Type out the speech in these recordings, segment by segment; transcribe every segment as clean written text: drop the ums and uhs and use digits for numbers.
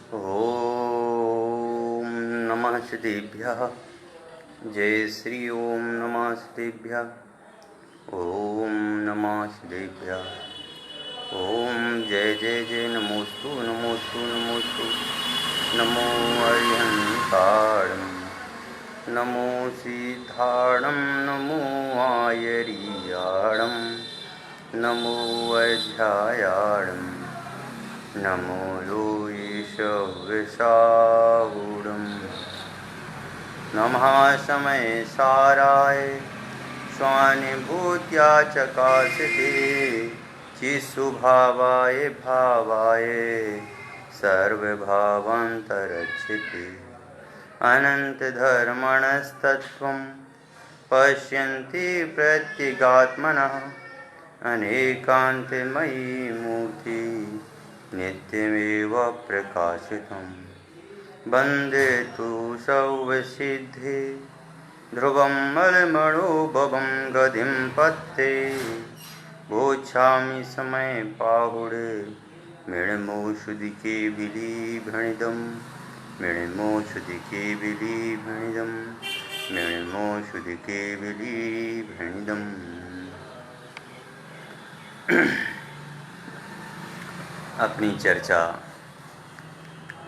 ओम नमः श्रीभ्यः। जय श्री ओम नमः श्रीभ्यः। ओम नमः श्रीभ्यः। ओम जय जय जय नमोस्तु नमोस्तु नमोस्तु। नमो अर्यन्ताणं नमो सिद्धाणं नमो आयर्याणं नमो अध्यायाणं नमो लोईशविशाहुडं नमः समय साराय स्वानुभूत्या चकाशते चित्स्वभावाय भावाय सर्वभावान्तरक्षिते अनन्तधर्मणस्तत्त्वं पश्यन्ति प्रत्यगात्मनः अनेकान्तमयी मूर्ति नित्यमेव प्रकाशितं वन्दे तु सर्वसिद्धे ध्रुवं मलमणोभवं गतिं पत्ते गोच्छामि समय पाहुडे मृण्मोषुदिके विलीभणिदं मृण्मोषुदिके विलीभणिदं मृण्मोषुदिके विलीभणिदम्। अपनी चर्चा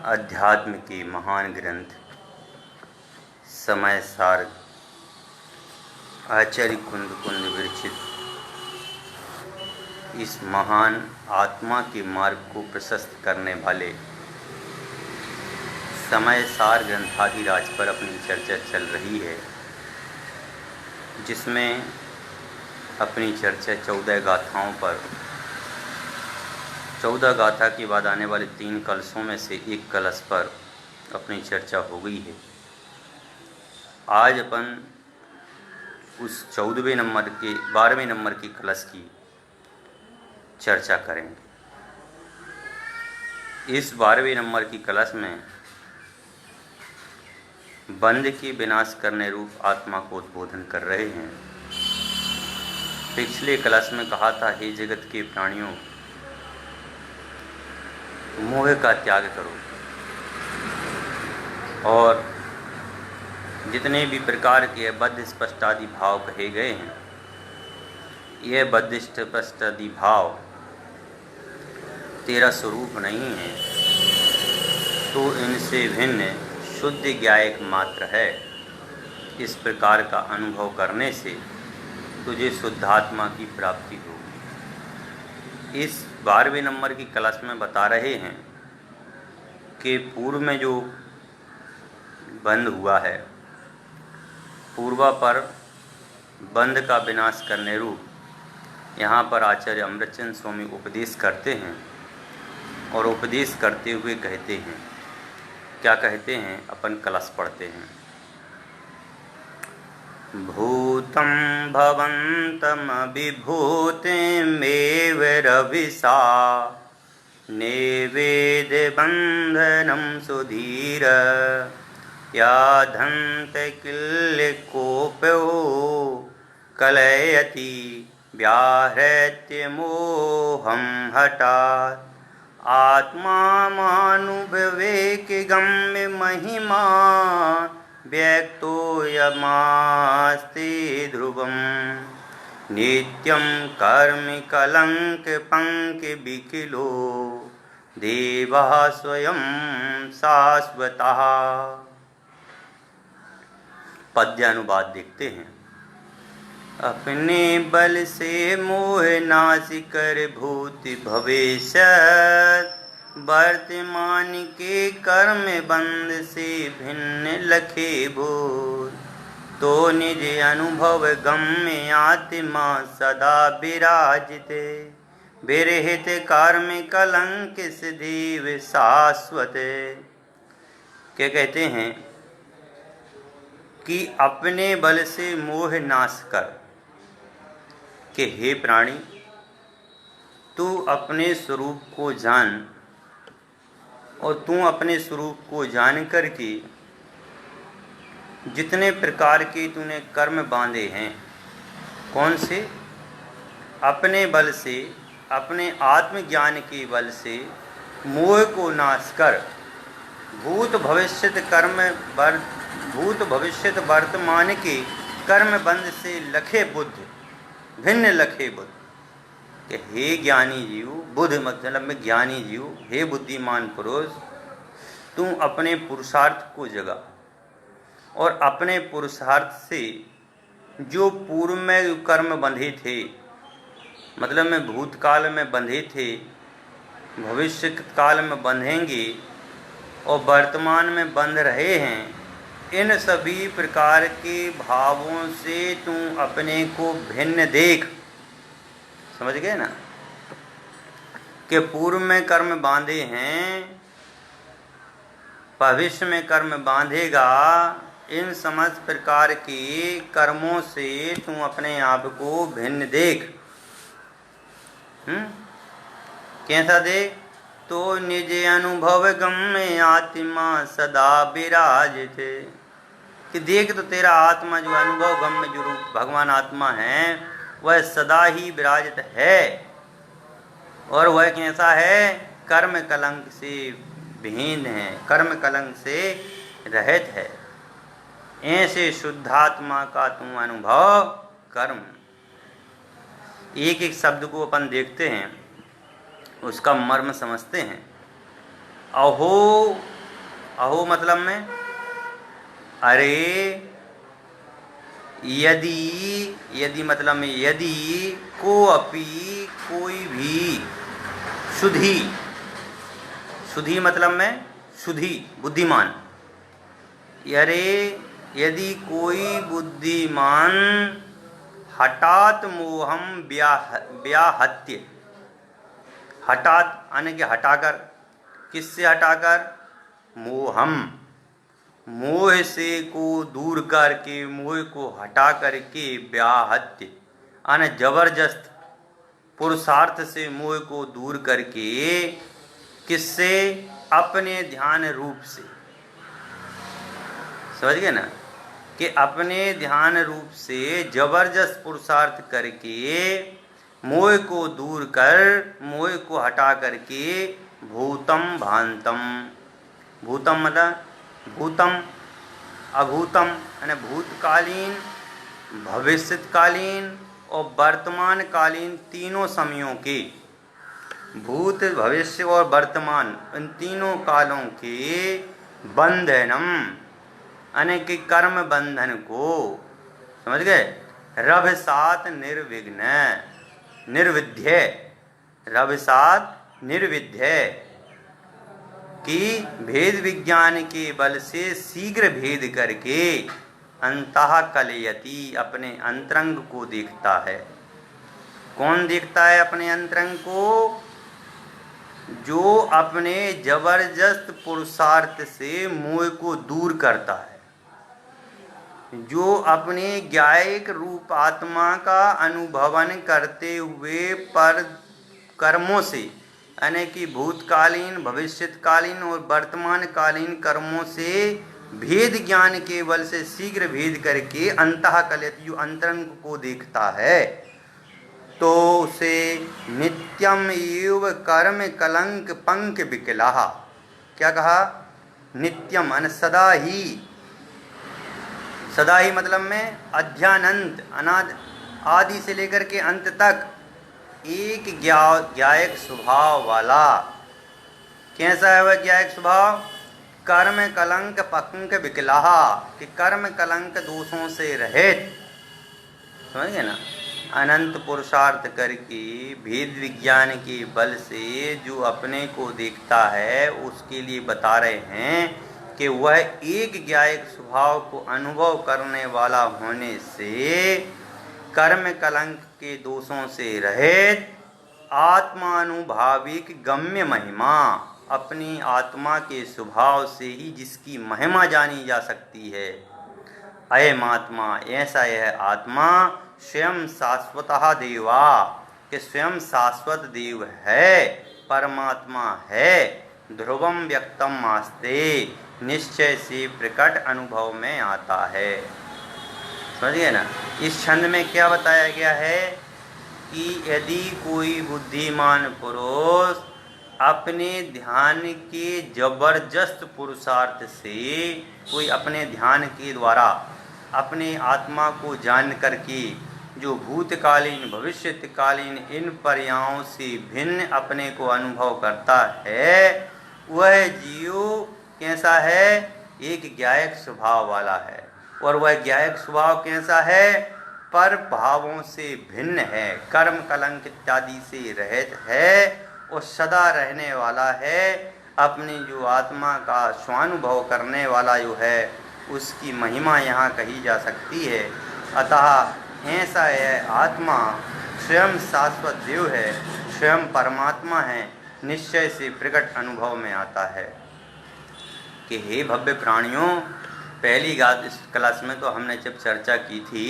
अध्यात्म के महान ग्रंथ समय सार आचार्य कुंद कुंद विरचित इस महान आत्मा के मार्ग को प्रशस्त करने वाले समय सार ग्रंथाधिराज पर अपनी चर्चा चल रही है, जिसमें अपनी चर्चा 14 गाथाओं पर 14 गाथा के बाद आने वाले 3 कलशों में से एक कलश पर अपनी चर्चा हो गई है। आज अपन उस 12वें नंबर के 12वें नंबर के कलश की चर्चा करेंगे। इस 12वें नंबर की कलश में बंध के विनाश करने रूप आत्मा को उद्बोधन कर रहे हैं। पिछले कलश में कहा था, हे जगत के प्राणियों, मोह का त्याग करो और जितने भी प्रकार के बद्ध स्पष्टादि भाव कहे गए हैं, यह बद्ध स्पष्टादि भाव तेरा स्वरूप नहीं है, तो इनसे भिन्न शुद्ध ज्ञायक मात्र है। इस प्रकार का अनुभव करने से तुझे शुद्धात्मा की प्राप्ति होगी। इस 12वें नंबर की कलश में बता रहे हैं कि पूर्व में जो बंध हुआ है, पूर्वा पर बंध का विनाश करने रूप यहाँ पर आचार्य अमृतचंद स्वामी उपदेश करते हैं और उपदेश करते हुए कहते हैं, क्या कहते हैं, अपन कलश पढ़ते हैं। भूतं भवन्तमभिभूतिमेव रविसा नेवेद बन्धनं सुधीर याधन्तकिल्यकोपो कलयति व्याहृत्य मोहं हठात् आत्मा मानुभवेकगम्य महिमा व्यक्तो यमास्ति ध्रुवं नित्यं कर्म कलंक पंक विकिलो देवः स्वयं शाश्वतः। पद्यानुवाद देखते हैं। अपने बल से मोह नाश कर भूति भविष्य वर्तमान के कर्म बंध से भिन्न लखे भूत तो निज अनुभव गम्य आत्मा सदा विराजिते विरहित कर्म कलंक सदैव शाश्वत। क्या कहते हैं कि अपने बल से मोह नाश कर कि हे प्राणी, तू अपने स्वरूप को जान और तू अपने स्वरूप को जान कर के जितने प्रकार के तूने कर्म बांधे हैं, कौन से, अपने बल से, अपने आत्मज्ञान के बल से मोह को नाश कर भूत भविष्यत भूत भविष्यत वर्तमान के कर्म बंध से लखे बुद्ध, भिन्न लखे बुद्ध, कि हे ज्ञानी जीव, बुद्ध मतलब में ज्ञानी जीव, हे बुद्धिमान पुरुष, तू अपने पुरुषार्थ को जगा और अपने पुरुषार्थ से जो पूर्व में कर्म बंधे थे, मतलब में भूतकाल में बंधे थे, भविष्य काल में बंधेंगे और वर्तमान में बंध रहे हैं, इन सभी प्रकार के भावों से तू अपने को भिन्न देख। समझ गए ना कि पूर्व में कर्म बांधे हैं, भविष्य में कर्म बांधेगा, इन समस्त प्रकार के कर्मों से तू अपने आप को भिन्न देख। कैसा देख? तो निज अनुभव गम्य आत्मा सदा विराजित, कि देख तो तेरा आत्मा जो अनुभव गम्य जो रूप भगवान आत्मा है वह सदा ही विराजित है। और वह कैसा है? कर्म कलंक से विहीन है, कर्म कलंक से रहित है। ऐसे शुद्धात्मा का तू अनुभव कर्म। एक एक शब्द को अपन देखते हैं, उसका मर्म समझते हैं। अहो, अहो मतलब में अरे, यदि, यदि मतलब में यदि, को अपि कोई भी, शुद्धि, शुद्धि मतलब में शुद्धि बुद्धिमान, अरे यदि कोई बुद्धिमान हठात मोहम व्याहत्य, हठात आने के हटाकर, किससे हटाकर? मोहम, मोह से को दूर करके, मोह को हटा करके, व्याहत्य आने जबरदस्त पुरुषार्थ से मोह को दूर करके, किससे? अपने ध्यान रूप से। समझ गए ना कि अपने ध्यान रूप से जबरदस्त पुरुषार्थ करके, मोह को दूर कर, मोह को हटा करके, भूतम भांतम, भूतम मतलब भूतम, अभूतम यानी भूतकालीन, भविष्यकालीन और वर्तमान कालीन तीनों समयों के, भूत भविष्य और वर्तमान, इन तीनों कालों के बंधनम यानी कि कर्म बंधन को, समझ गए? रभसात निर्विघ्न, निर्विध्य, रभसात निर्विध्य, कि भेद विज्ञान के बल से शीघ्र भेद करके अंतः कलयति, अपने अंतरंग को देखता है। कौन देखता है अपने अंतरंग को? जो अपने जबरदस्त पुरुषार्थ से मोह को दूर करता है, जो अपने ज्ञायक रूप आत्मा का अनुभवन करते हुए पर कर्मों से, यानी कि भूतकालीन, भविष्यकालीन और वर्तमान कालीन कर्मों से भेद ज्ञान के बल से शीघ्र भेद करके अंतः कलयति, जो अंतरंग को देखता है, तो उसे नित्यम एव कर्म कलंक पंक विकलाहा, क्या कहा? नित्यम मान सदा ही, सदा ही मतलब में अध्यानंत, अनाद, आदि से लेकर के अंत तक एक ज्ञायक स्वभाव वाला। कैसा है वह ज्ञायक स्वभाव? कर्म कलंक पंक विकलाहा, कि कर्म कलंक दोषों से रहित, समझ गए ना? अनंत पुरुषार्थ करके भेद विज्ञान के बल से जो अपने को देखता है, उसके लिए बता रहे हैं कि वह एक ज्ञायक स्वभाव को अनुभव करने वाला होने से कर्म कलंक के दोषों से रहित आत्मानुभाविक गम्य महिमा, अपनी आत्मा के स्वभाव से ही जिसकी महिमा जानी जा सकती है। अयम आत्मा, ऐसा यह आत्मा स्वयं शाश्वतः देवा, कि स्वयं शाश्वत देव है, परमात्मा है, ध्रुवम व्यक्तम आस्ते, निश्चय से प्रकट अनुभव में आता है। समझिए ना? इस छंद में क्या बताया गया है कि यदि कोई बुद्धिमान पुरुष अपने ध्यान के जबरदस्त पुरुषार्थ से, कोई अपने ध्यान के द्वारा अपने आत्मा को जान करके जो भूतकालीन भविष्यकालीन इन पर्यायों से भिन्न अपने को अनुभव करता है, वह जीव कैसा है? एक ज्ञायक स्वभाव वाला है। और वह ज्ञायक स्वभाव कैसा है? पर भावों से भिन्न है, कर्म कलंक इत्यादि से रहित है और सदा रहने वाला है। अपनी जो आत्मा का स्वानुभव करने वाला जो है, उसकी महिमा यहाँ कही जा सकती है। अतः ऐसा है, आत्मा स्वयं शाश्वत देव है, स्वयं परमात्मा है, निश्चय से प्रकट अनुभव में आता है कि हे भव्य प्राणियों, पहली इस क्लास में तो हमने जब चर्चा की थी,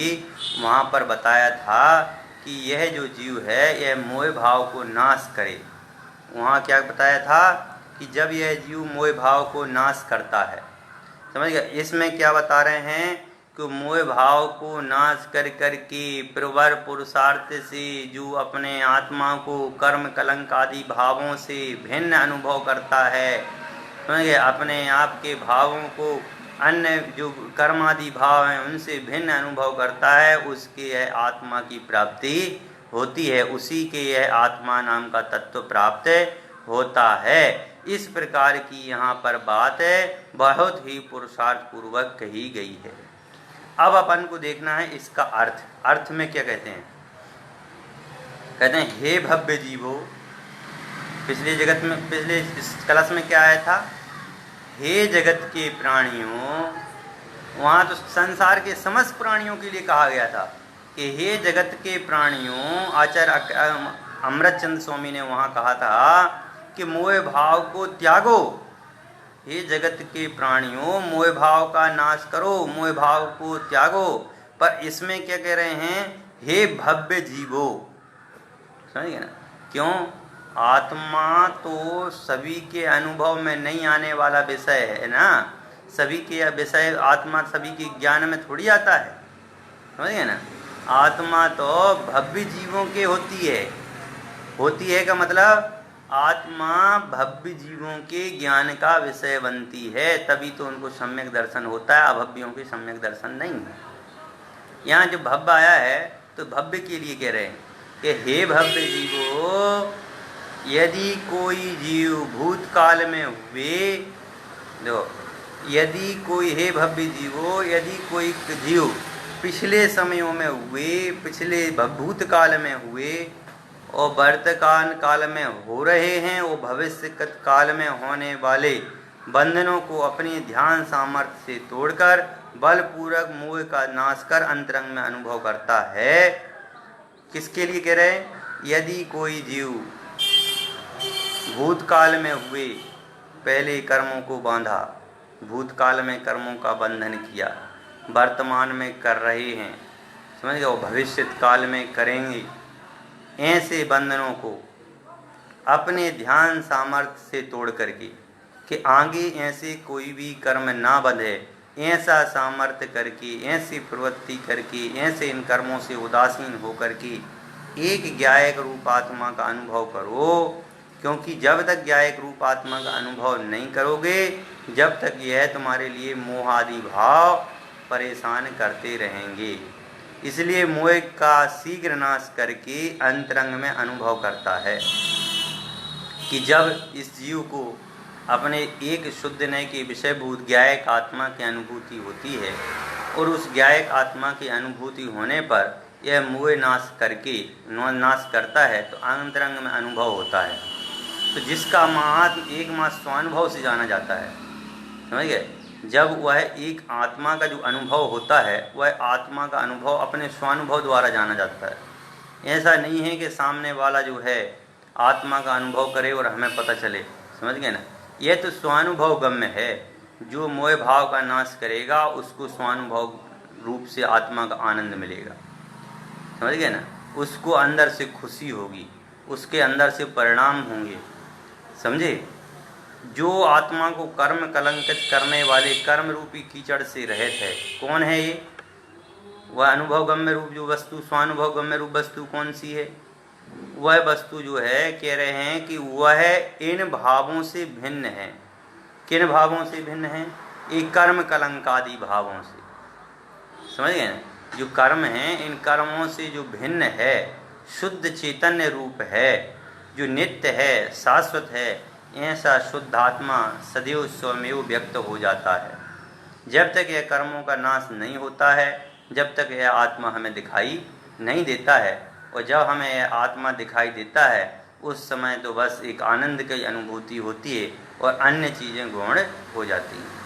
वहाँ पर बताया था कि यह जो जीव है यह मोह भाव को नाश करे। वहाँ क्या बताया था कि जब यह जीव मोह भाव को नाश करता है, समझ गया। इसमें क्या बता रहे हैं कि मोह भाव को नाश कर करके प्रवर पुरुषार्थ से जो अपने आत्मा को कर्म कलंक आदि भावों से भिन्न अनुभव करता है, समझ गए, अपने आप के भावों को अन्य जो कर्म आदि भाव हैं उनसे भिन्न अनुभव करता है, उसके यह आत्मा की प्राप्ति होती है, उसी के यह आत्मा नाम का तत्व प्राप्त होता है। इस प्रकार की यहाँ पर बात है, बहुत ही पुरुषार्थ पूर्वक कही गई है। अब अपन को देखना है इसका अर्थ। अर्थ में क्या कहते हैं? कहते हैं हे भव्य जीवो। पिछले इस क्लास में क्या आया था? हे जगत के प्राणियों। वहाँ तो संसार के समस्त प्राणियों के लिए कहा गया था कि हे जगत के प्राणियों। आचार्य अमृतचंद स्वामी ने वहाँ कहा था कि मोह भाव को त्यागो। हे जगत के प्राणियों, मोह भाव का नाश करो, मोह भाव को त्यागो। पर इसमें क्या कह रहे हैं? हे भव्य जीवो। समझिए ना, क्यों? आत्मा तो सभी के अनुभव में नहीं आने वाला विषय है ना, सभी के विषय आत्मा सभी के ज्ञान में थोड़ी आता है, समझिए ना। आत्मा तो भव्य जीवों के होती है का मतलब आत्मा भव्य जीवों के ज्ञान का विषय बनती है, तभी तो उनको सम्यक दर्शन होता है, अभव्यों के सम्यक दर्शन नहीं है। यहाँ जो भव्य आया है तो भव्य के लिए कह रहे हैं कि हे भव्य जीवो, यदि कोई जीव भूतकाल में हुए, देखो, यदि कोई, हे भव्य जीवो, यदि कोई जीव पिछले समयों में हुए, पिछले भूतकाल में हुए और वर्तमान काल में हो रहे हैं और भविष्य काल में होने वाले बंधनों को अपनी ध्यान सामर्थ्य से तोड़कर बलपूर्वक मोह का नाश कर अंतरंग में अनुभव करता है। किसके लिए कह रहे हैं? यदि कोई जीव भूतकाल में हुए पहले कर्मों को बांधा, भूतकाल में कर्मों का बंधन किया, वर्तमान में कर रहे हैं, समझ गए, वो भविष्य काल में करेंगे, ऐसे बंधनों को अपने ध्यान सामर्थ्य से तोड़ करके कि आगे ऐसे कोई भी कर्म ना बंधे, ऐसा सामर्थ्य करके, ऐसी प्रवृत्ति करके, ऐसे इन कर्मों से उदासीन होकर के एक ज्ञायक रूप आत्मा का अनुभव करो। क्योंकि जब तक ज्ञायक रूप आत्मा का अनुभव नहीं करोगे, जब तक यह तुम्हारे लिए मोह आदि भाव परेशान करते रहेंगे। इसलिए मोह का शीघ्र नाश करके अंतरंग में अनुभव करता है कि जब इस जीव को अपने एक शुद्ध नय के विषयभूत ज्ञायक आत्मा की अनुभूति होती है और उस ज्ञायक आत्मा की अनुभूति होने पर यह मोह नाश करता है तो अंतरंग में अनुभव होता है। तो जिसका महात्म एकमात्र स्वानुभव से जाना जाता है, समझ गए। जब वह एक आत्मा का जो अनुभव होता है, वह आत्मा का अनुभव अपने स्वानुभव द्वारा जाना जाता है। ऐसा नहीं है कि सामने वाला जो है आत्मा का अनुभव करे और हमें पता चले, समझ गए ना। यह तो स्वानुभव गम्य है। जो मोह भाव का नाश करेगा उसको स्वानुभव रूप से आत्मा का आनंद मिलेगा, समझ गए ना। उसको अंदर से खुशी होगी, उसके अंदर से परिणाम होंगे, समझे। जो आत्मा को कर्म कलंकित करने वाले कर्म रूपी कीचड़ से रहित है, कौन है ये? वह अनुभव गम्य रूप जो वस्तु, स्वानुभव गम्य रूप वस्तु कौन सी है? वह वस्तु जो है कह रहे हैं कि वह इन भावों से भिन्न है। किन भावों से भिन्न है? एक कर्म कलंकादि भावों से, समझ गए ना? जो कर्म हैं इन कर्मों से जो भिन्न है, शुद्ध चैतन्य रूप है, जो नित्य है, शाश्वत है, ऐसा शुद्ध आत्मा सदैव स्वमेव व्यक्त हो जाता है। जब तक यह कर्मों का नाश नहीं होता है, जब तक यह आत्मा हमें दिखाई नहीं देता है, और जब हमें यह आत्मा दिखाई देता है उस समय तो बस एक आनंद की अनुभूति होती है और अन्य चीज़ें गौण हो जाती हैं।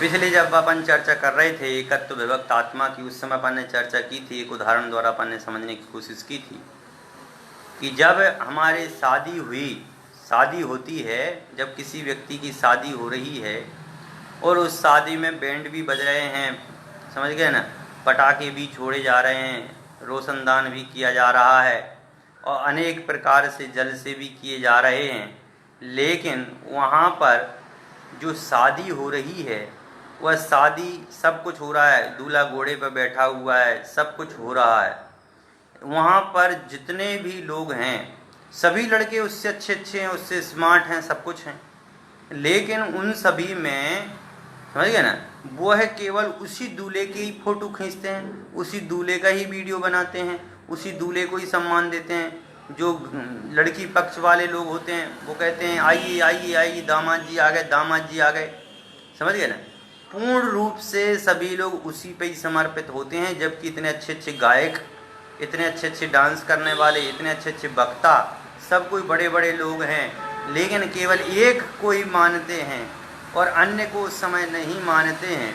पिछले जब अपन चर्चा कर रहे थे एकत्व विभक्त आत्मा की, उस समय अपन ने चर्चा की थी, एक उदाहरण द्वारा अपन ने समझने की कोशिश की थी कि जब हमारे शादी होती है, जब किसी व्यक्ति की शादी हो रही है और उस शादी में बैंड भी बज रहे हैं, समझ गए ना, पटाखे भी छोड़े जा रहे हैं, रोशनदान भी किया जा रहा है और अनेक प्रकार से जल से भी किए जा रहे हैं, लेकिन वहाँ पर जो शादी हो रही है वह शादी सब कुछ हो रहा है, दूल्हा घोड़े पर बैठा हुआ है, सब कुछ हो रहा है। वहाँ पर जितने भी लोग हैं सभी लड़के उससे अच्छे हैं, उससे स्मार्ट हैं, सब कुछ हैं, लेकिन उन सभी में समझ गए ना, वो है केवल उसी दूल्हे की ही फोटो खींचते हैं, उसी दूल्हे का ही वीडियो बनाते हैं, उसी दूल्हे को ही सम्मान देते हैं। जो लड़की पक्ष वाले लोग होते हैं वो कहते हैं आइए आइए आइए दामाद जी आ गए, दामाद जी आ गए, समझ गए ना। पूर्ण रूप से सभी लोग उसी पे ही समर्पित होते हैं, जबकि इतने अच्छे अच्छे गायक, इतने अच्छे अच्छे डांस करने वाले, इतने अच्छे अच्छे वक्ता, सब कोई बड़े बड़े लोग हैं, लेकिन केवल एक को ही मानते हैं और अन्य को उस समय नहीं मानते हैं,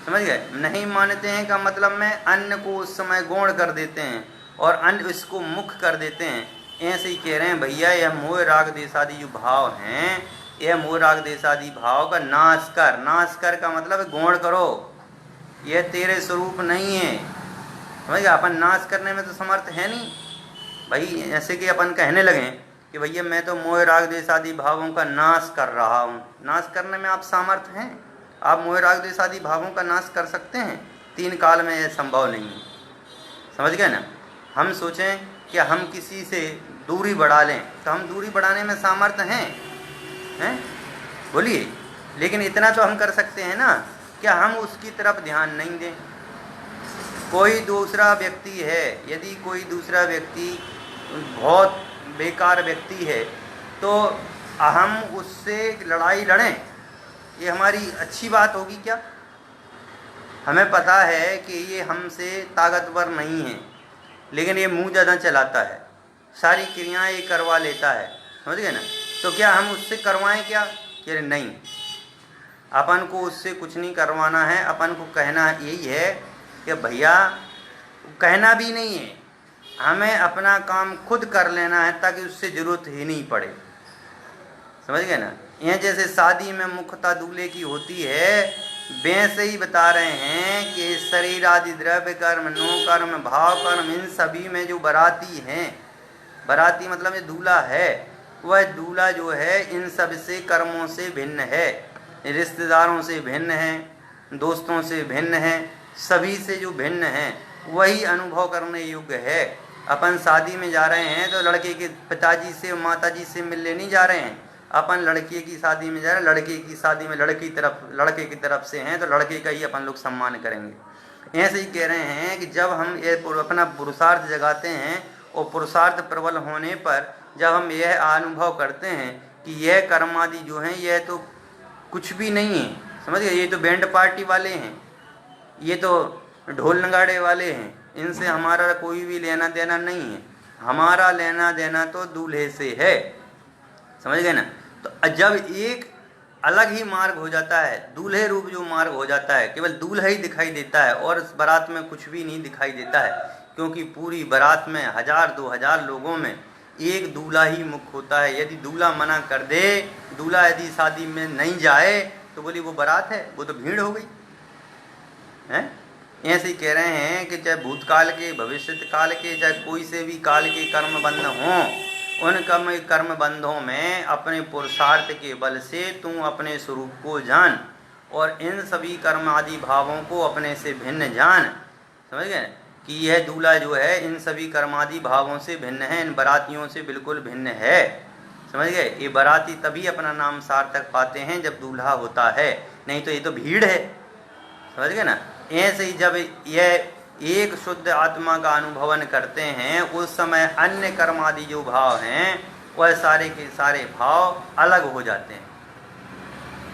समझ गए। नहीं मानते हैं का मतलब में अन्य को उस समय गौण कर देते हैं और अन्य इसको मुख कर देते हैं। ऐसे ही कह रहे हैं भैया यह मोह राग देशादि जो भाव हैं, यह मोह राग देशादि भाव का नाश कर। नाश कर का मतलब गौण करो, यह तेरे स्वरूप नहीं है, समझ गया। अपन नाश करने में तो समर्थ है नहीं भाई। ऐसे कि अपन कहने लगे कि भैया मैं तो मोह राग देशादि भावों का नाश कर रहा हूँ, नाश करने में आप सामर्थ हैं? आप मोह राग देशादि भावों का नाश कर सकते हैं? 3 काल में यह संभव नहीं है, समझ गए ना। हम सोचें कि हम किसी से दूरी बढ़ा लें तो हम दूरी बढ़ाने में सामर्थ हैं बोलिए। लेकिन इतना तो हम कर सकते हैं ना, क्या हम उसकी तरफ ध्यान नहीं दें। कोई दूसरा व्यक्ति है, यदि कोई दूसरा व्यक्ति बहुत बेकार व्यक्ति है तो हम उससे लड़ाई लड़ें, ये हमारी अच्छी बात होगी क्या? हमें पता है कि ये हमसे ताकतवर नहीं है, लेकिन ये मुंह ज़्यादा चलाता है, सारी क्रियाएं ये करवा लेता है, समझ गए ना। तो क्या हम उससे करवाएं क्या? कि नहीं, अपन को उससे कुछ नहीं करवाना है। अपन को कहना यही है कि भैया, कहना भी नहीं है, हमें अपना काम खुद कर लेना है ताकि उससे ज़रूरत ही नहीं पड़े, समझ गए ना। यह जैसे शादी में मुख्यता दूल्हे की होती है, वैसे ही बता रहे हैं कि शरीर आदि द्रव्य कर्म, नो कर्म, भाव कर्म, इन सभी में जो बराती हैं, बराती मतलब ये दूल्हा है, वह दूल्हा जो है इन सब से कर्मों से भिन्न है, रिश्तेदारों से भिन्न है, दोस्तों से भिन्न है, सभी से जो भिन्न है वही अनुभव करने योग्य है। अपन शादी में जा रहे हैं तो लड़के के पिताजी से माताजी से मिलने नहीं जा रहे हैं, अपन लड़के की शादी में जा रहे हैं, लड़के की शादी में लड़के की तरफ से हैं तो लड़के का ही अपन लोग सम्मान करेंगे। ऐसे ही कह रहे हैं कि जब हम ये अपना पुरुषार्थ जगाते हैं और पुरुषार्थ प्रबल होने पर जब हम यह अनुभव करते हैं कि यह कर्म आदि जो हैं यह तो कुछ भी नहीं है, समझ गए, ये तो बैंड पार्टी वाले हैं, ये तो ढोल नगाड़े वाले हैं, इनसे हमारा कोई भी लेना देना नहीं है। हमारा लेना देना तो दूल्हे से है, समझ गए ना। तो जब एक अलग ही मार्ग हो जाता है, दूल्हे रूप जो मार्ग हो जाता है, केवल दूल्हा ही दिखाई देता है और इस बारात में कुछ भी नहीं दिखाई देता है, क्योंकि पूरी बारात में 1000-2000 लोगों में एक दूल्हा ही मुख्य होता है। यदि दूल्हा मना कर दे, दूल्हा यदि शादी में नहीं जाए तो बोली वो बारात है, वो तो भीड़ हो गई है। ऐसे ही कह रहे हैं कि चाहे भूतकाल के, भविष्य काल के, चाहे कोई से भी काल के कर्म बंध हों, उन कर्म बंधों में अपने पुरुषार्थ के बल से तू अपने स्वरूप को जान और इन सभी कर्म आदि भावों को अपने से भिन्न जान, समझ गए। कि यह दूल्हा जो है इन सभी कर्मादि भावों से भिन्न है, इन बरातियों से बिल्कुल भिन्न है। समझ गए? ये बराती तभी अपना नाम सार्थक पाते हैं जब दूल्हा होता है, नहीं तो ये तो भीड़ है। समझ गए ना? ऐसे ही जब यह एक शुद्ध आत्मा का अनुभवन करते हैं उस समय अन्य कर्मादि जो भाव हैं वह सारे के सारे भाव अलग हो जाते हैं।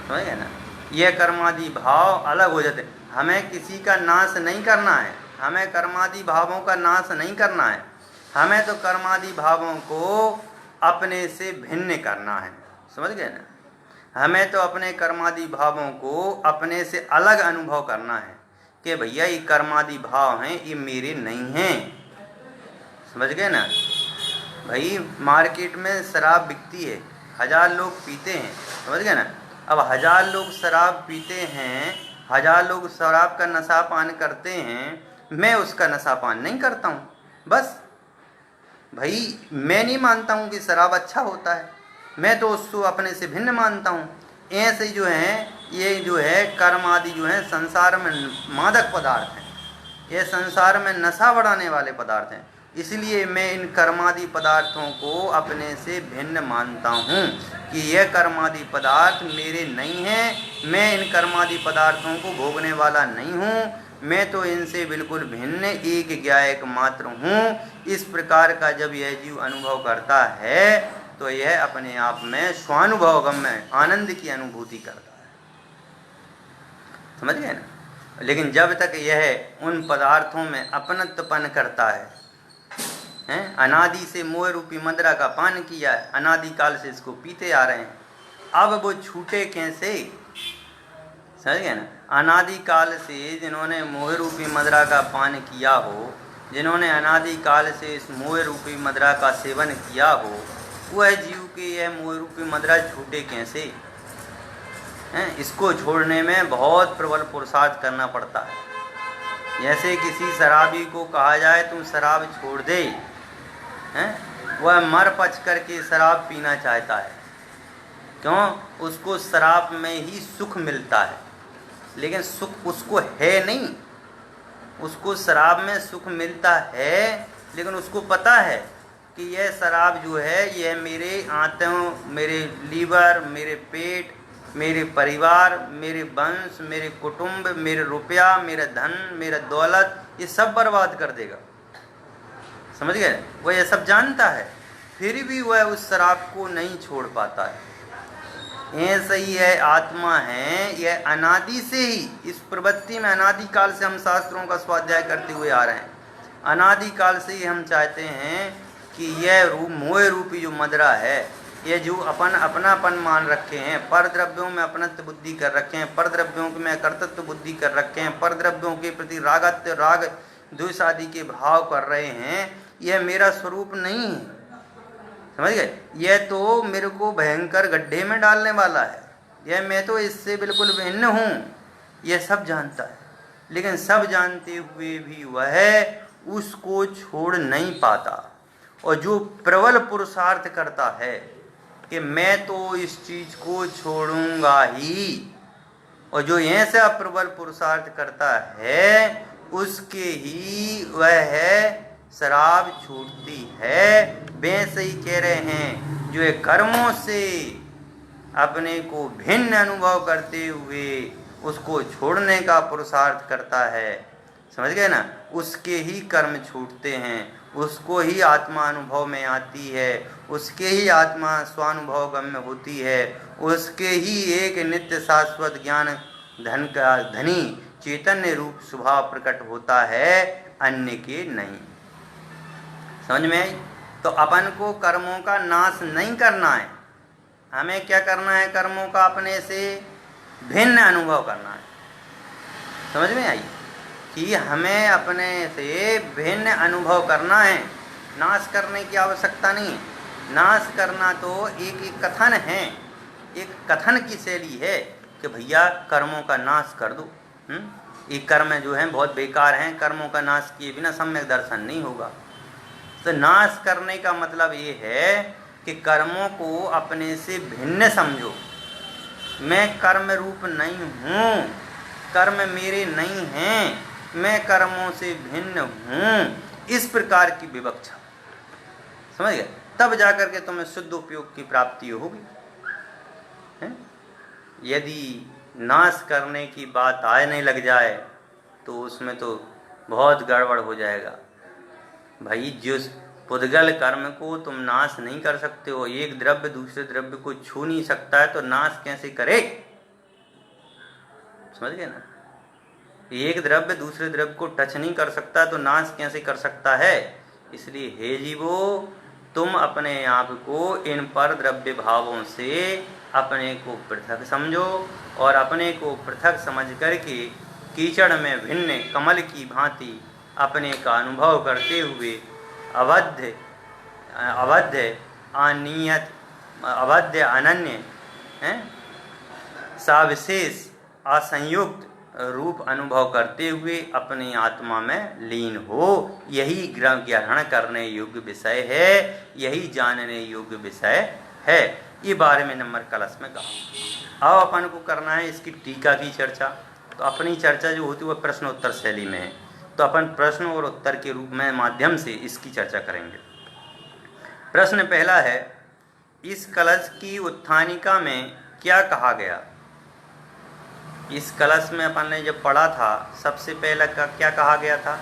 समझ गए ना? ये कर्मादि भाव अलग हो जाते हैं। हमें किसी का नाश नहीं करना है, हमें कर्मादि भावों का नाश नहीं करना है, हमें तो कर्मादि भावों को अपने से भिन्न करना है। समझ गए ना? हमें तो अपने कर्मादि भावों को अपने से अलग अनुभव करना है कि भैया ये कर्मादि भाव हैं, ये मेरे नहीं हैं। समझ गए ना? भाई मार्केट में शराब बिकती है, 1000 लोग पीते हैं। समझ गए ना? अब 1000 लोग शराब पीते हैं, 1000 लोग शराब का नशा पान करते हैं, मैं उसका नशा पान नहीं करता हूँ। बस भाई मैं नहीं मानता हूँ कि शराब अच्छा होता है, मैं तो उसको अपने से भिन्न मानता हूँ। ऐसे जो है ये जो है कर्म आदि जो है संसार में मादक पदार्थ हैं, ये संसार में नशा बढ़ाने वाले पदार्थ हैं। इसलिए मैं इन कर्मादि पदार्थों को अपने से भिन्न मानता हूँ कि यह कर्मादि पदार्थ मेरे नहीं हैं, मैं इन कर्मादि पदार्थों को भोगने वाला नहीं हूँ, मैं तो इनसे बिल्कुल भिन्न एक ज्ञायक मात्र हूँ। इस प्रकार का जब यह जीव अनुभव करता है तो यह अपने आप में स्वानुभव गम्य आनंद की अनुभूति करता है। समझ गए ना? लेकिन जब तक यह उन पदार्थों में अपनत्वपन करता है, अनादि से मोह रूपी मदिरा का पान किया है, अनादि काल से इसको पीते आ रहे हैं, अब वो छूटे कैसे? समझ गए ना? अनादि काल से जिन्होंने मोह रूपी मदिरा का पान किया हो, जिन्होंने अनादि काल से इस मोह रूपी मदिरा का सेवन किया हो, वह जीव के यह मोह रूपी मदिरा छूटे कैसे? इसको छोड़ने में बहुत प्रबल पुरुषार्थ करना पड़ता है। जैसे किसी शराबी को कहा जाए तुम शराब छोड़ दे, वह मर पच करके शराब पीना चाहता है। क्यों? उसको शराब में ही सुख मिलता है, लेकिन सुख उसको है नहीं। उसको शराब में सुख मिलता है, लेकिन उसको पता है कि यह शराब जो है यह मेरे आंतों, मेरे लीवर, मेरे पेट, मेरे परिवार, मेरे वंश, मेरे कुटुंब, मेरे रुपया, मेरा धन, मेरा दौलत, ये सब बर्बाद कर देगा। समझ गए? वह यह सब जानता है, फिर भी वह उस शराब को नहीं छोड़ पाता है। ऐसा ही है आत्मा है, यह अनादि से ही इस प्रवृत्ति में, अनादि काल से हम शास्त्रों का स्वाध्याय करते हुए आ रहे हैं। अनादि काल से ही हम चाहते हैं कि यह मोह रूपी जो मदिरा है, ये जो अपनापन मान रखे हैं, पर द्रव्यों में अपनत्व बुद्धि कर रखे हैं, पर द्रव्यों में कर्तृत्व बुद्धि कर रखे हैं, पर द्रव्यों के प्रति राग द्वेष आदि के भाव कर रहे हैं, यह मेरा स्वरूप नहीं है। समझ गए? यह तो मेरे को भयंकर गड्ढे में डालने वाला है, यह मैं तो इससे बिल्कुल भिन्न हूँ, यह सब जानता है। लेकिन सब जानते हुए भी वह उसको छोड़ नहीं पाता, और जो प्रबल पुरुषार्थ करता है कि मैं तो इस चीज को छोड़ूंगा ही, और जो ऐसा प्रबल पुरुषार्थ करता है उसके ही वह है शराब छूटती है। वैसे ही कह रहे हैं जो कर्मों से अपने को भिन्न अनुभव करते हुए उसको छोड़ने का पुरुषार्थ करता है, समझ गए ना, उसके ही कर्म छूटते हैं, उसको ही आत्मा अनुभव में आती है, उसके ही आत्मा स्वानुभव गम्य होती है, उसके ही एक नित्य शाश्वत ज्ञान धन का धनी चैतन्य रूप स्वभाव प्रकट होता है, अन्य के नहीं। समझ में आई? तो अपन को कर्मों का नाश नहीं करना है, हमें क्या करना है? कर्मों का अपने से भिन्न अनुभव करना है। समझ में आई कि हमें अपने से भिन्न अनुभव करना है, नाश करने की आवश्यकता नहीं है। नाश करना तो एक कथन है, एक कथन की शैली है कि भैया कर्मों का नाश कर दो। ये कर्म जो हैं बहुत बेकार हैं, कर्मों का नाश किए बिना सम्यक दर्शन नहीं होगा। तो नाश करने का मतलब ये है कि कर्मों को अपने से भिन्न समझो। मैं कर्म रूप नहीं हूँ, कर्म मेरे नहीं हैं, मैं कर्मों से भिन्न हूँ, इस प्रकार की विवक्षा, समझ गए? तब जाकर के तुम्हें शुद्ध उपयोग की प्राप्ति होगी। यदि नाश करने की बात आने लग जाए तो उसमें तो बहुत गड़बड़ हो जाएगा। भाई जिस पुद्गल कर्म को तुम नाश नहीं कर सकते हो, एक द्रव्य दूसरे द्रव्य को छू नहीं सकता है, तो नाश कैसे करे? समझ गए ना? एक द्रव्य दूसरे द्रव्य को टच नहीं कर सकता तो नाश कैसे कर सकता है? इसलिए हे जीवो, तुम अपने आप को इन पर द्रव्य भावों से अपने को पृथक समझो और अपने को पृथक समझ करके कीचड़ में भिन्न कमल की भांति अपने का अनुभव करते हुए अवध्य अनियत अवध्य अनन्य साविशेष असंयुक्त रूप अनुभव करते हुए अपनी आत्मा में लीन हो। यही ग्रहण करने योग्य विषय है, यही जानने योग्य विषय है। ये 12वें नंबर कलश में कहा। अब अपन को करना है इसकी टीका की चर्चा। तो अपनी चर्चा जो होती है वह प्रश्न उत्तर शैली में है, तो अपन प्रश्न और उत्तर के रूप में माध्यम से इसकी चर्चा करेंगे। प्रश्न पहला है, इस कलश की उत्थानिका में क्या कहा गया? इस कलश में अपन ने जब पढ़ा था सबसे पहला क्या कहा गया था?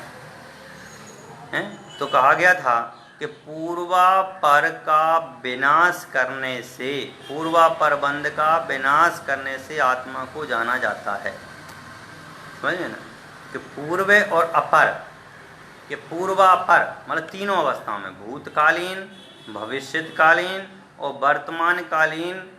तो कहा गया था कि पूर्वापर का विनाश करने से, पूर्वापर बंध का विनाश करने से आत्मा को जाना जाता है। समझे ना? कि पूर्व और अपर, कि पूर्वापर मतलब तीनों अवस्थाओं में, भूतकालीन, भविष्यकालीन और वर्तमानकालीन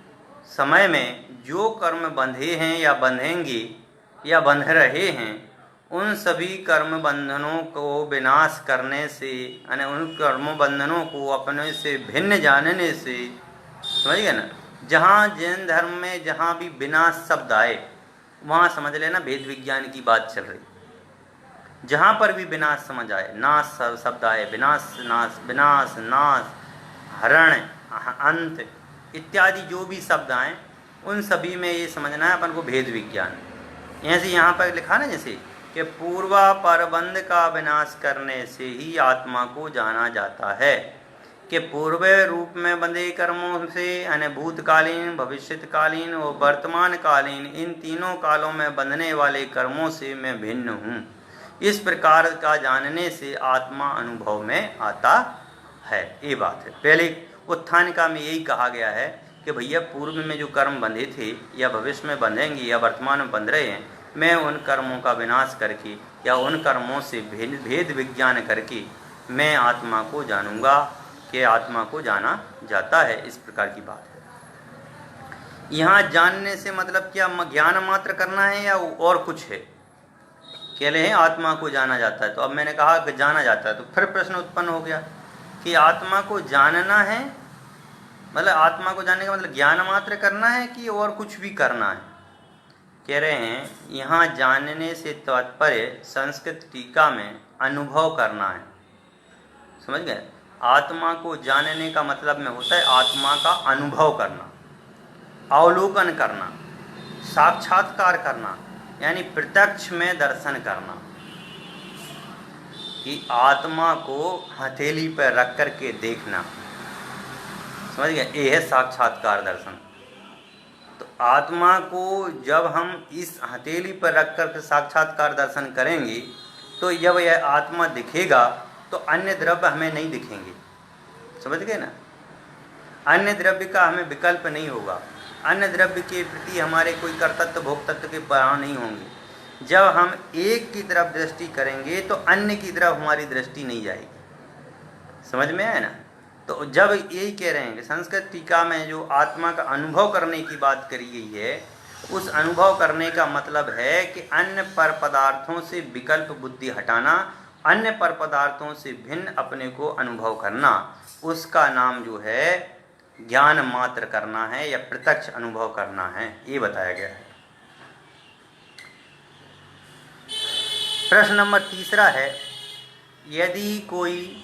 समय में जो कर्म बंधे हैं या बंधेंगे या बंध रहे हैं, उन सभी कर्म बंधनों को विनाश करने से, यानी उन कर्म बंधनों को अपने से भिन्न जानने से, समझ गए ना? जहाँ जैन धर्म में जहाँ भी विनाश शब्द आए वहाँ समझ लेना भेद विज्ञान की बात चल रही। जहाँ पर भी विनाश समझ आए, नाश शब्द आए, विनाश नाश, विनाश नाश, हरण, अंत इत्यादि जो भी शब्द आए, उन सभी में ये समझना है अपन को भेद विज्ञान। ऐसे यहाँ पर लिखा ना जैसे कि पूर्वापरबंध का विनाश करने से ही आत्मा को जाना जाता है, कि पूर्व रूप में बंधे कर्मों से, यानी भूतकालीन, भविष्यकालीन और वर्तमानकालीन इन तीनों कालों में बंधने वाले कर्मों से मैं भिन्न हूँ। इस प्रकार का जानने से आत्मा अनुभव में आता है। ये बात है। पहले उत्थानिका में यही कहा गया है कि भैया पूर्व में जो कर्म बंधे थे या भविष्य में बंधेंगे या वर्तमान में बंध रहे हैं, मैं उन कर्मों का विनाश करके या उन कर्मों से भेद विज्ञान करके मैं आत्मा को जानूंगा, कि आत्मा को जाना जाता है। इस प्रकार की बात है। यहाँ जानने से मतलब क्या ज्ञान मात्र करना है या और कुछ है? कह रहे हैं आत्मा को जाना जाता है, तो अब मैंने कहा कि जाना जाता है, तो फिर प्रश्न उत्पन्न हो गया कि आत्मा को जानना है, मतलब आत्मा को जानने का मतलब ज्ञान मात्र करना है कि और कुछ भी करना है? कह रहे हैं यहाँ जानने से तात्पर्य संस्कृत टीका में अनुभव करना है। समझ गए? आत्मा को जानने का मतलब में होता है आत्मा का अनुभव करना, अवलोकन करना, साक्षात्कार करना, यानी प्रत्यक्ष में दर्शन करना, कि आत्मा को हथेली पर रख कर के देखना। समझ गए? ये है साक्षात्कार दर्शन। तो आत्मा को जब हम इस हथेली पर रख कर के साक्षात्कार दर्शन करेंगे, तो जब यह आत्मा दिखेगा तो अन्य द्रव्य हमें नहीं दिखेंगे। समझ गए ना? अन्य द्रव्य का हमें विकल्प नहीं होगा, अन्य द्रव्य के प्रति हमारे कोई कर्तव्य भोक्तत्व के भाव नहीं होंगे। जब हम एक की तरफ दृष्टि करेंगे तो अन्य की तरफ हमारी दृष्टि नहीं जाएगी। समझ में आया ना? तो जब यही कह रहे हैं कि संस्कृत टीका में जो आत्मा का अनुभव करने की बात करी गई है, उस अनुभव करने का मतलब है कि अन्य पर पदार्थों से विकल्प बुद्धि हटाना, अन्य पर पदार्थों से भिन्न अपने को अनुभव करना, उसका नाम जो है ज्ञान मात्र करना है या प्रत्यक्ष अनुभव करना है। ये बताया गया है। प्रश्न नंबर 3 है, यदि कोई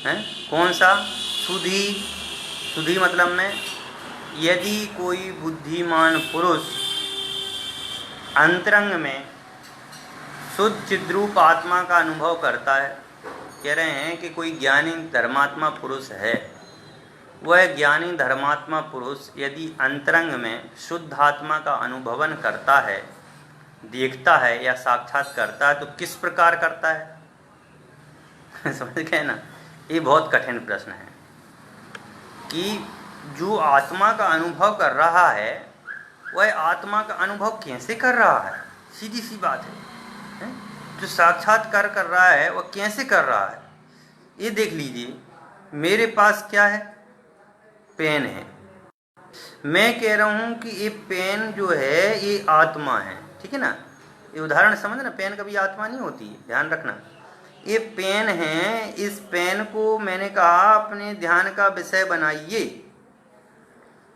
कौन सा सुधी मतलब में, यदि कोई बुद्धिमान पुरुष अंतरंग में शुद्ध चिद्रूप आत्मा का अनुभव करता है। कह रहे हैं कि कोई ज्ञानी धर्मात्मा पुरुष है, वह ज्ञानी धर्मात्मा पुरुष यदि अंतरंग में शुद्ध आत्मा का अनुभवन करता है, देखता है या साक्षात करता है, तो किस प्रकार करता है? समझ गए ना? ये बहुत कठिन प्रश्न है कि जो आत्मा का अनुभव कर रहा है वह आत्मा का अनुभव कैसे कर रहा है? सीधी सी बात है। जो साक्षात्कार कर रहा है वह कैसे कर रहा है? ये देख लीजिए, मेरे पास क्या है? पेन है। मैं कह रहा हूँ कि ये पेन जो है ये आत्मा है, ठीक है ना? ये उदाहरण समझना, पेन कभी आत्मा नहीं होती है, ध्यान रखना। ये पेन है, इस पेन को मैंने कहा अपने ध्यान का विषय बनाइए,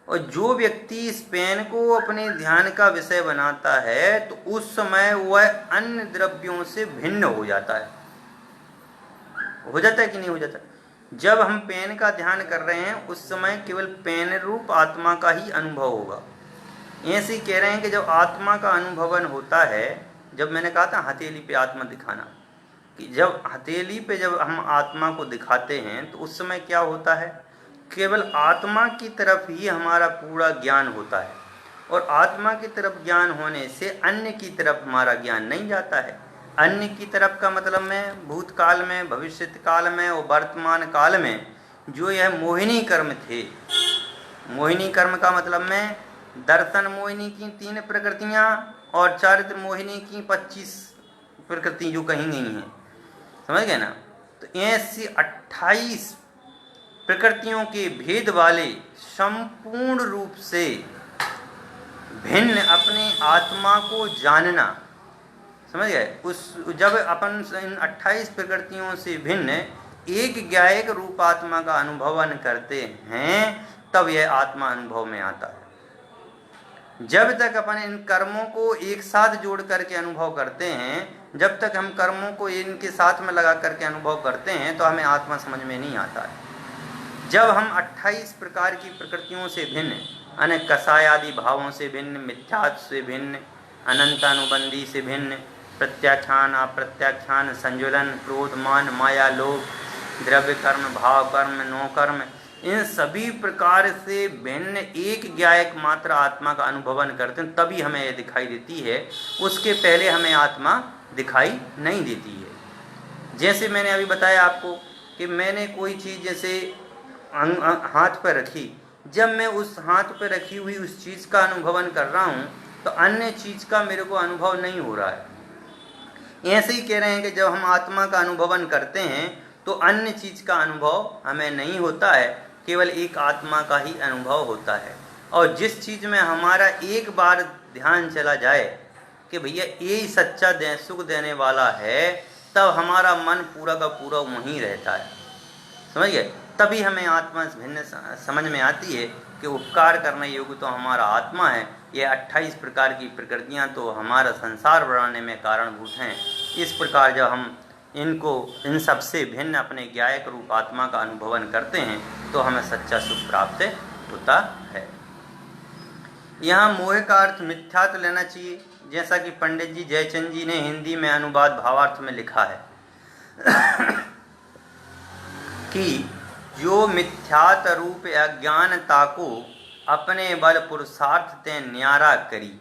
और जो व्यक्ति इस पेन को अपने ध्यान का विषय बनाता है तो उस समय वह अन्य द्रव्यों से भिन्न हो जाता है। हो जाता है कि नहीं हो जाता? जब हम पेन का ध्यान कर रहे हैं उस समय केवल पेन रूप आत्मा का ही अनुभव होगा। ऐसे ही कह रहे हैं कि जब आत्मा का अनुभवन होता है, जब मैंने कहा था हथेली पे आत्मा दिखाना, कि जब हथेली पे जब हम आत्मा को दिखाते हैं तो उस समय क्या होता है? केवल आत्मा की तरफ ही हमारा पूरा ज्ञान होता है, और आत्मा की तरफ ज्ञान होने से अन्य की तरफ हमारा ज्ञान नहीं जाता है। अन्य की तरफ का मतलब में भूतकाल में, भविष्यत काल में और वर्तमान काल में जो यह मोहिनी कर्म थे, मोहिनी कर्म का मतलब में दर्शन मोहिनी की 3 प्रकृतियाँ और चारित्र मोहिनी की 25 प्रकृति जो कहीं गई हैं, समझ गए ना? तो ऐसी 28 प्रकृतियों के भेद वाले संपूर्ण रूप से भिन्न अपने आत्मा को जानना, समझ गए? उस जब अपन इन 28 प्रकृतियों से भिन्न एक ज्ञायक रूप आत्मा का अनुभवन करते हैं तब यह आत्मा अनुभव में आता है। जब तक अपन इन कर्मों को एक साथ जोड़ करके अनुभव करते हैं, जब तक हम कर्मों को इनके साथ में लगा करके अनुभव करते हैं तो हमें आत्मा समझ में नहीं आता है। जब हम 28 प्रकार की प्रकृतियों से भिन्न, अनेक कसाय आदि भावों से भिन्न, मिथ्यात्व से भिन्न, अनंतानुबंधी से भिन्न, प्रत्याख्यान अप्रत्याख्यान, संजुलन, क्रोध, मान, माया, लोभ, द्रव्य कर्म, भाव कर्म, नो कर्म, इन सभी प्रकार से भिन्न एक ज्ञायक मात्र आत्मा का अनुभवन करते हैं तभी हमें यह दिखाई देती है। उसके पहले हमें आत्मा दिखाई नहीं देती है। जैसे मैंने अभी बताया आपको कि मैंने कोई चीज़ जैसे हाथ पर रखी, जब मैं उस हाथ पर रखी हुई उस चीज़ का अनुभवन कर रहा हूँ तो अन्य चीज़ का मेरे को अनुभव नहीं हो रहा है। ऐसे ही कह रहे हैं कि जब हम आत्मा का अनुभवन करते हैं तो अन्य चीज़ का अनुभव हमें नहीं होता है, केवल एक आत्मा का ही अनुभव होता है। और जिस चीज़ में हमारा एक बार ध्यान चला जाए कि भैया ये ही सच्चा सुख देने वाला है, तब हमारा मन पूरा का पूरा वहीं रहता है, समझ गए? तभी हमें आत्मा भिन्न समझ में आती है कि उपकार करने योग्य तो हमारा आत्मा है। ये 28 प्रकार की प्रकृतियाँ तो हमारा संसार बढ़ाने में कारणभूत हैं। इस प्रकार जब हम इनको इन सबसे भिन्न अपने ज्ञायक रूप आत्मा का अनुभवन करते हैं तो हमें सच्चा सुख प्राप्त होता है। यहाँ मोह का अर्थ मिथ्यात्व लेना चाहिए, जैसा कि पंडित जी जयचंद जी ने हिंदी में अनुवाद भावार्थ में लिखा है कि जो मिथ्यात रूप अज्ञानता को अपने बल पुरुषार्थ ते न्यारा करी।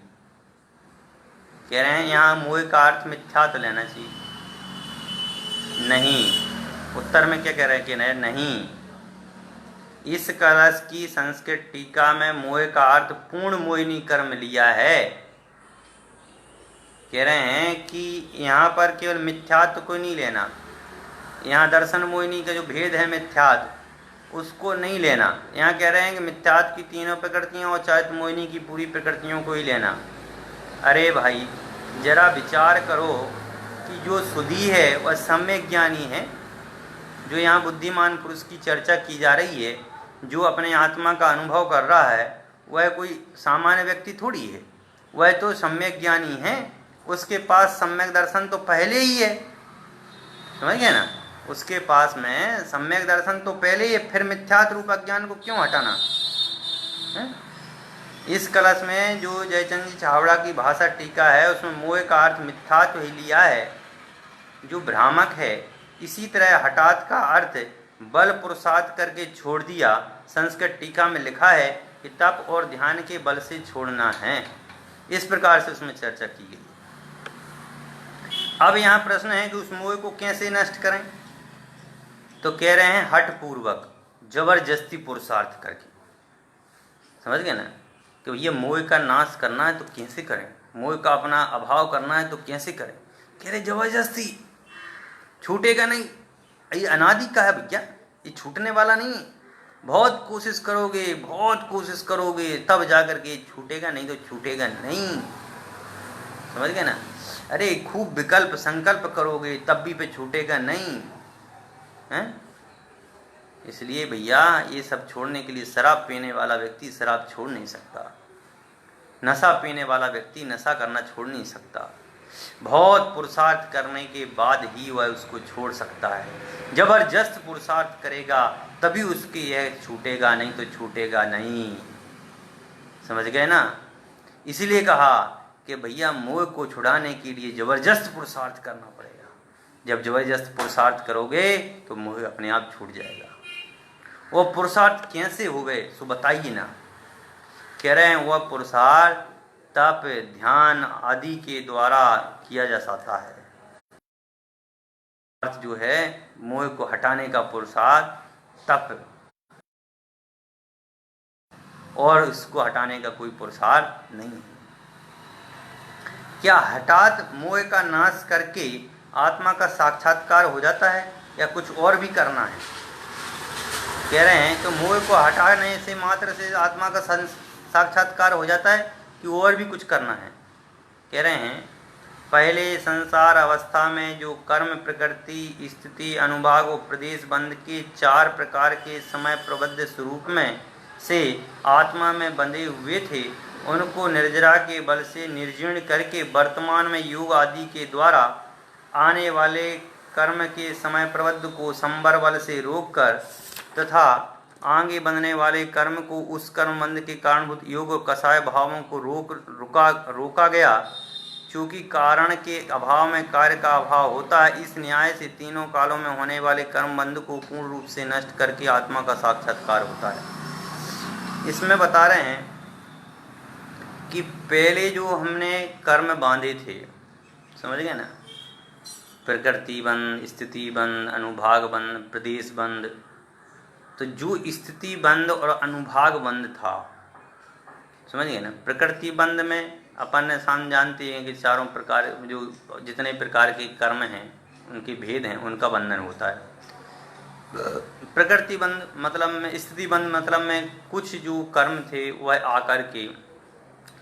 कह रहे हैं यहाँ मोह का अर्थ मिथ्यात्व लेना चाहिए। नहीं, उत्तर में क्या कह रहे हैं कि नहीं, इस कलश की संस्कृत टीका में मोह का अर्थ पूर्ण मोहिनी कर्म लिया है। कह रहे हैं कि यहाँ पर केवल मिथ्यात्व को नहीं लेना, यहाँ दर्शन मोहिनी का जो भेद है मिथ्यात्व उसको नहीं लेना। यहाँ कह रहे हैं कि मिथ्यात्व की 3 प्रकृतियाँ और चारित्र मोहिनी की पूरी प्रकृतियों को ही लेना। अरे भाई जरा विचार करो कि जो सुधी है वह सम्यक ज्ञानी है, जो यहाँ बुद्धिमान पुरुष की चर्चा की जा रही है, जो अपने आत्मा का अनुभव कर रहा है, वह कोई सामान्य व्यक्ति थोड़ी है, वह तो सम्यक ज्ञानी है। उसके पास सम्यक दर्शन तो पहले ही है, समझ गए ना? उसके पास में सम्यक दर्शन तो पहले ही है, फिर मिथ्यात्व रूप अज्ञान को क्यों हटाना है? इस कलश में जो जयचंद जी छावड़ा की भाषा टीका है उसमें मोह का अर्थ मिथ्यात्व ही लिया है, जो भ्रामक है। इसी तरह हठात का अर्थ बल पुरुषार्थ करके छोड़ दिया। संस्कृत टीका में लिखा है कि तप और ध्यान के बल से छोड़ना है। इस प्रकार से उसमें चर्चा की गई। अब यहाँ प्रश्न है कि उस मोह को कैसे नष्ट करें। तो कह रहे हैं हठ पूर्वक, जबरदस्ती पुरुषार्थ करके। समझ गए ना कि ये मोह का नाश करना है तो कैसे करें, मोह का अपना अभाव करना है तो कैसे करें। कह रहे जबरदस्ती, छूटेगा नहीं। ये अनादि का है भैया, ये छूटने वाला नहीं है। बहुत कोशिश करोगे, बहुत कोशिश करोगे तब जाकर के छूटेगा, नहीं तो छूटेगा नहीं। समझ गए ना। अरे खूब विकल्प संकल्प करोगे तब भी पे छूटेगा नहीं है। इसलिए भैया ये सब छोड़ने के लिए शराब पीने वाला व्यक्ति शराब छोड़ नहीं सकता, नशा पीने वाला व्यक्ति नशा करना छोड़ नहीं सकता। बहुत पुरुषार्थ करने के बाद ही वह उसको छोड़ सकता है। जबरदस्त पुरुषार्थ करेगा तभी उसके यह छूटेगा, नहीं तो छूटेगा नहीं। समझ गए ना। इसीलिए कहा कि भैया मोह को छुड़ाने के लिए जबरदस्त पुरुषार्थ करना पड़ेगा। जब जबरदस्त पुरुषार्थ करोगे तो मोह अपने आप छूट जाएगा। वो पुरुषार्थ कैसे हो गए सो बताइए ना। कह रहे हैं वह पुरुषार्थ तप ध्यान आदि के द्वारा किया जा सकता है। अर्थ जो है मोह को हटाने का पुरुषार्थ तप, और इसको हटाने का कोई पुरुषार्थ नहीं है। क्या हठात मोह का नाश करके आत्मा का साक्षात्कार हो जाता है या कुछ और भी करना है। कह रहे हैं कि मोह को हटाने से मात्र से आत्मा का साक्षात्कार हो जाता है कि और भी कुछ करना है। कह रहे हैं पहले संसार अवस्था में जो कर्म प्रकृति स्थिति अनुभाग और प्रदेश बंध के 4 प्रकार के समय प्रबद्ध स्वरूप में से आत्मा में बंधे हुए थे, उनको निर्जरा के बल से निर्जीर्ण करके वर्तमान में योग आदि के द्वारा आने वाले कर्म के समय प्रबद्ध को संबर बल से रोककर तथा आगे बनने वाले कर्म को उस कर्म बंध के कारणभूत योग कषाय भावों को रोका गया। चूँकि कारण के अभाव में कार्य का अभाव होता है, इस न्याय से तीनों कालों में होने वाले कर्म बंध को पूर्ण रूप से नष्ट करके आत्मा का साक्षात्कार होता है। इसमें बता रहे हैं कि पहले जो हमने कर्म बांधे थे, समझ गए ना, प्रकृति बंध, स्थिति बंध, अनुभाग बंध, प्रदेश बंध। तो जो स्थिति बंध और अनुभाग बंध था, समझ गए ना। प्रकृति बंध में अपन जानते हैं कि चारों प्रकार जो जितने प्रकार के कर्म हैं उनके भेद हैं, उनका बंधन होता है। प्रकृति बंध मतलब में, स्थिति बंध मतलब में कुछ जो कर्म थे वह आकर के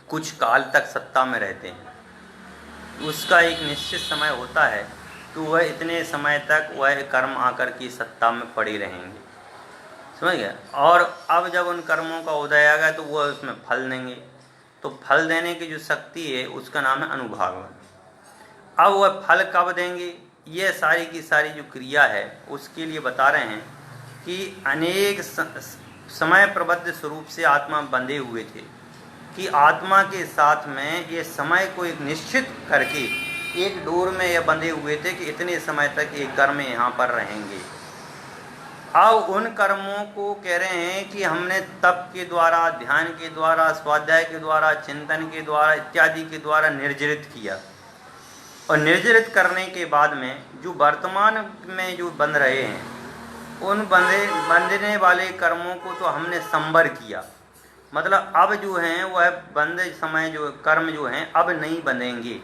कुछ काल तक सत्ता में रहते हैं। उसका एक निश्चित समय होता है, तो वह इतने समय तक वह कर्म आकर के सत्ता में पड़े रहेंगे। समझ गया। और अब जब उन कर्मों का उदय आ गया तो वह उसमें फल देंगे। तो फल देने की जो शक्ति है उसका नाम है अनुभाग। अब वह फल कब देंगे, ये सारी की सारी जो क्रिया है उसके लिए बता रहे हैं कि अनेक समय प्रबद्ध स्वरूप से आत्मा बंधे हुए थे, कि आत्मा के साथ में ये समय को एक निश्चित करके एक डोर में ये बंधे हुए थे कि इतने समय तक ये कर्म यहाँ पर रहेंगे। अब उन कर्मों को कह रहे हैं कि हमने तप के द्वारा, ध्यान के द्वारा, स्वाध्याय के द्वारा, चिंतन के द्वारा इत्यादि के द्वारा निर्जरित किया। और निर्जरित करने के बाद में जो वर्तमान में जो बंध रहे हैं उन बंधने वाले कर्मों को तो हमने संबर किया। मतलब अब जो हैं वह बंधे समय जो कर्म जो हैं अब नहीं बंधेंगे।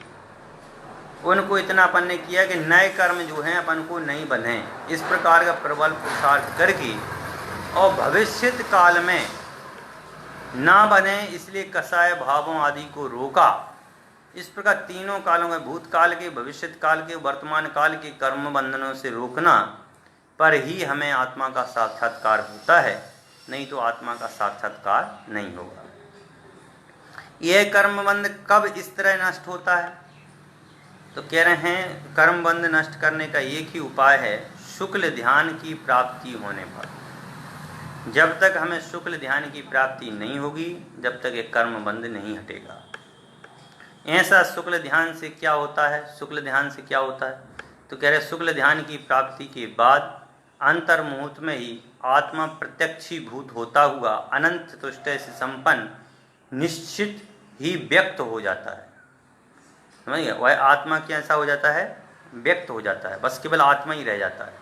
उनको इतना अपन ने किया कि नए कर्म जो हैं अपन को नहीं बंधें। इस प्रकार का प्रबल पुरुषार्थ करके और भविष्यत काल में ना बने, इसलिए कषाय भावों आदि को रोका। इस प्रकार तीनों कालों में, भूतकाल के, भविष्यत काल के, वर्तमान काल के कर्म बंधनों से रोकना पर ही हमें आत्मा का साक्षात्कार होता है, नहीं तो आत्मा का साक्षात्कार नहीं होगा। यह कर्म बंध कब इस तरह नष्ट होता है, तो कह रहे हैं कर्म बंध नष्ट करने का एक ही उपाय है, शुक्ल ध्यान की प्राप्ति होने पर। जब तक हमें शुक्ल ध्यान की प्राप्ति नहीं होगी, जब तक ये कर्म बंध नहीं हटेगा। ऐसा शुक्ल ध्यान से क्या होता है? शुक्ल ध्यान से क्या होता है? तो कह रहे शुक्ल ध्यान की प्राप्ति के बाद अंतर्मुहूर्त में ही आत्मा प्रत्यक्षीभूत होता हुआ अनंत चतुष्टय से संपन्न निश्चित ही व्यक्त हो जाता है। समझिए, वह आत्मा कैसा हो जाता है? व्यक्त हो जाता है, बस केवल आत्मा ही रह जाता है,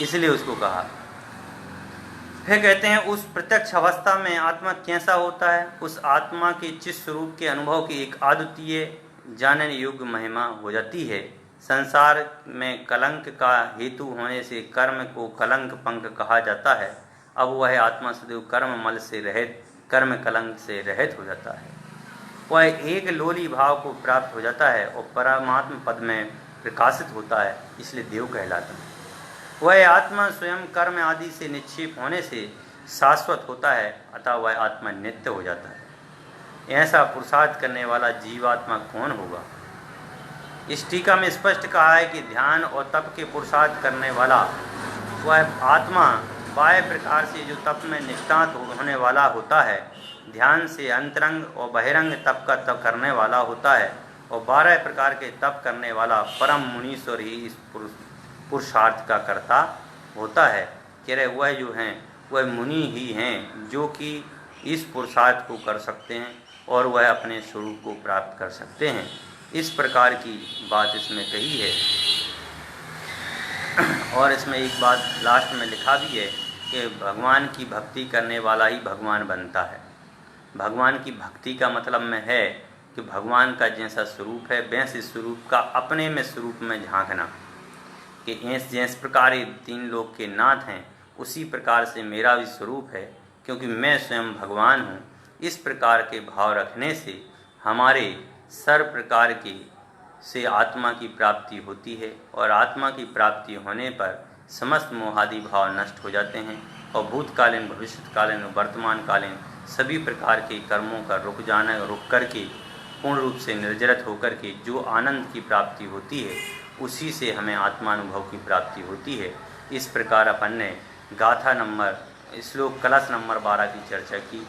इसलिए उसको कहा। फिर कहते हैं उस प्रत्यक्ष अवस्था में आत्मा कैसा होता है? उस आत्मा के चित स्वरूप के अनुभव की एक अद्वितीय जानने योग्य महिमा हो जाती है। संसार में कलंक का हेतु होने से कर्म को कलंक पंक कहा जाता है। अब वह आत्मा सदैव कर्म मल से रहित, कर्म कलंक से रहित हो जाता है। वह एक लोली भाव को प्राप्त हो जाता है और परमात्मा पद में प्रकाशित होता है, इसलिए देव कहलाता है। वह आत्मा स्वयं कर्म आदि से निक्षेप होने से शाश्वत होता है, अतः वह आत्मा नित्य हो जाता है। ऐसा पुरुषार्थ करने वाला जीवात्मा कौन होगा? इस टीका में स्पष्ट कहा है कि ध्यान और तप के पुरुषार्थ करने वाला वह आत्मा बाह्य प्रकार से जो तप में निष्णात होने वाला होता है, ध्यान से अंतरंग और बहिरंग तप का तप करने वाला होता है, और 12 प्रकार के तप करने वाला परम मुनीश्वर ही इस पुरुषार्थ का कर्ता होता है। कह रहे वह जो हैं वह मुनि ही हैं जो कि इस पुरुषार्थ को कर सकते हैं और वह अपने स्वरूप को प्राप्त कर सकते हैं। इस प्रकार की बात इसमें कही है। और इसमें एक बात लास्ट में लिखा भी है कि भगवान की भक्ति करने वाला ही भगवान बनता है। भगवान की भक्ति का मतलब में है कि भगवान का जैसा स्वरूप है वैसे स्वरूप का अपने में स्वरूप में झांकना, कि जिस प्रकार ये 3 लोक के नाथ हैं उसी प्रकार से मेरा भी स्वरूप है, क्योंकि मैं स्वयं भगवान हूँ। इस प्रकार के भाव रखने से हमारे सर्व प्रकार की से आत्मा की प्राप्ति होती है, और आत्मा की प्राप्ति होने पर समस्त मोहादि भाव नष्ट हो जाते हैं, और भूतकालीन, भविष्यकालीन, वर्तमानकालीन सभी प्रकार के कर्मों का रुक करके पूर्ण रूप से निर्जरित होकर के जो आनंद की प्राप्ति होती है उसी से हमें आत्मानुभव की प्राप्ति होती है। इस प्रकार अपन ने गाथा नंबर श्लोक कलश नंबर 12 की चर्चा की।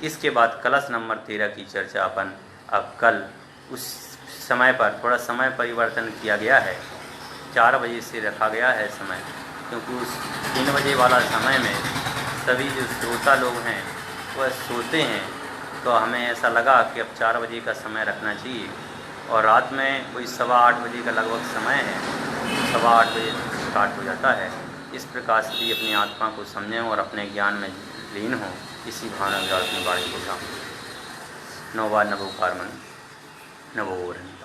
इसके बाद कलश नंबर 13 की चर्चा अपन अब कल उस समय पर थोड़ा समय परिवर्तन किया गया है, 4 बजे से रखा गया है समय, क्योंकि उस 3 बजे वाला समय में सभी जो श्रोता लोग हैं वह सोते हैं, तो हमें ऐसा लगा कि अब 4 बजे का समय रखना चाहिए। और रात में वही 8:15 बजे का लगभग समय है, 8:15 बजे स्टार्ट हो जाता है। इस प्रकार से भी अपनी आत्मा को समझें और अपने ज्ञान में लीन हों। इसी भावना के साथ अपनी वाणी को सामने नवो नभो कार्मन नभो रंता।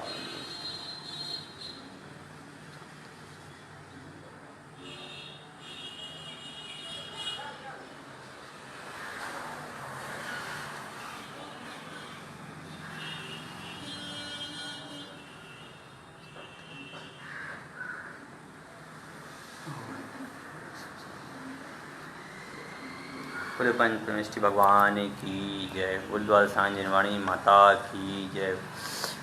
बोले पंच परमेष्टि भगवान की जय। बोल सांजनवाणी माता की जय।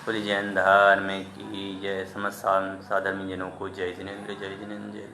बोले जैन धर्म की जय। समस्त साधर्मी जनों को जय जिनेन्द्र, जय जिनेन्द्र, जय।